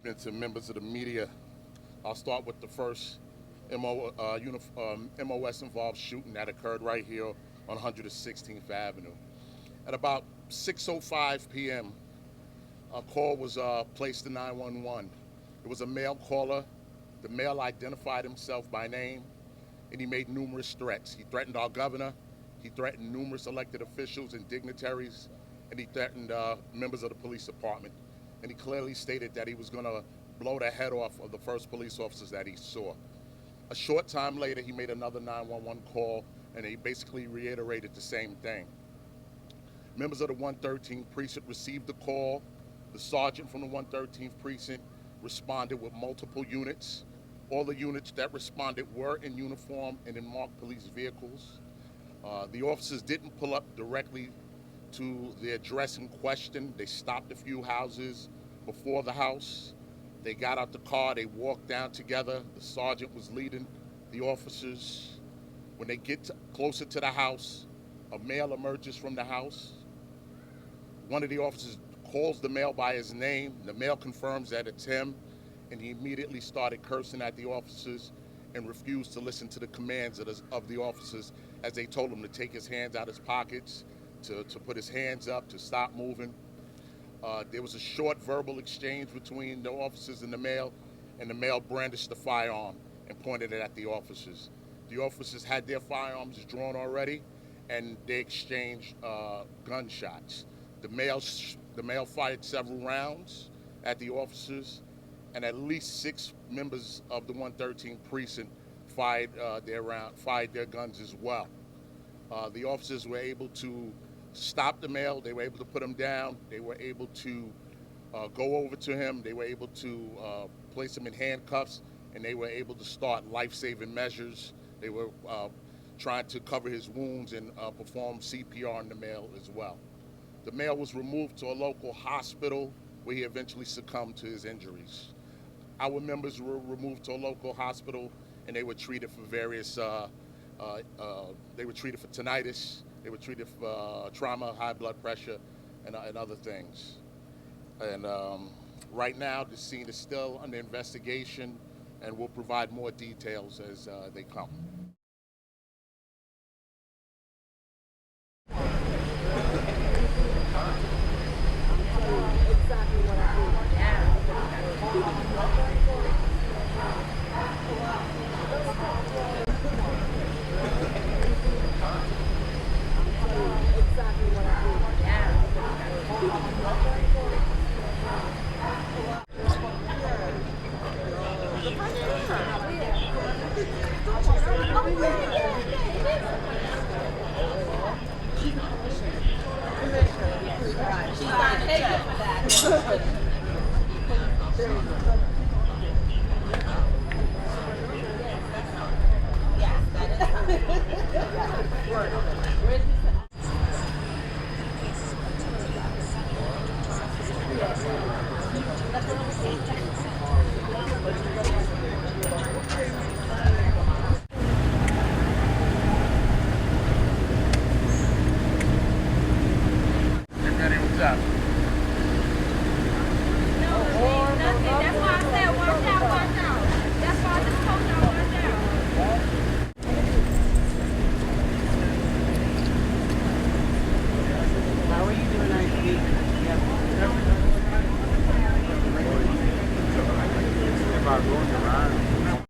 statements and members of the media. I'll start with the first MOS-involved shooting that occurred right here on 116th Avenue. At about 6:05 p.m., a call was placed to 911. It was a male caller. The male identified himself by name, and he made numerous threats. He threatened our governor, he threatened numerous elected officials and dignitaries, and he threatened members of the police department. And he clearly stated that he was going to blow the head off of the first police officers that he saw. A short time later, he made another 911 call, and he basically reiterated the same thing. Members of the 113th Precinct received the call. The sergeant from the 113th Precinct responded with multiple units. All the units that responded were in uniform and in marked police vehicles. The officers didn't pull up directly to the address in question. They stopped a few houses before the house. They got out the car, they walked down together. The sergeant was leading the officers. When they get closer to the house, a male emerges from the house. One of the officers calls the male by his name. The male confirms that it's him, and he immediately started cursing at the officers and refused to listen to the commands of the officers as they told him to take his hands out of his pockets, to put his hands up, to stop moving. There was a short verbal exchange between the officers and the male brandished the firearm and pointed it at the officers. The officers had their firearms drawn already, and they exchanged gunshots. The male fired several rounds at the officers, and at least 6 members of the 113th Precinct fired their guns as well. The officers were able to stop the male. They were able to put him down. They were able to go over to him. They were able to place him in handcuffs, and they were able to start life-saving measures. They were trying to cover his wounds and perform CPR on the male as well. The male was removed to a local hospital where he eventually succumbed to his injuries. Our members were removed to a local hospital, and they were treated for various, they were treated for tinnitus, they were treated for trauma, high blood pressure, and other things. And right now, the scene is still under investigation, and we'll provide more details as they come. Going around.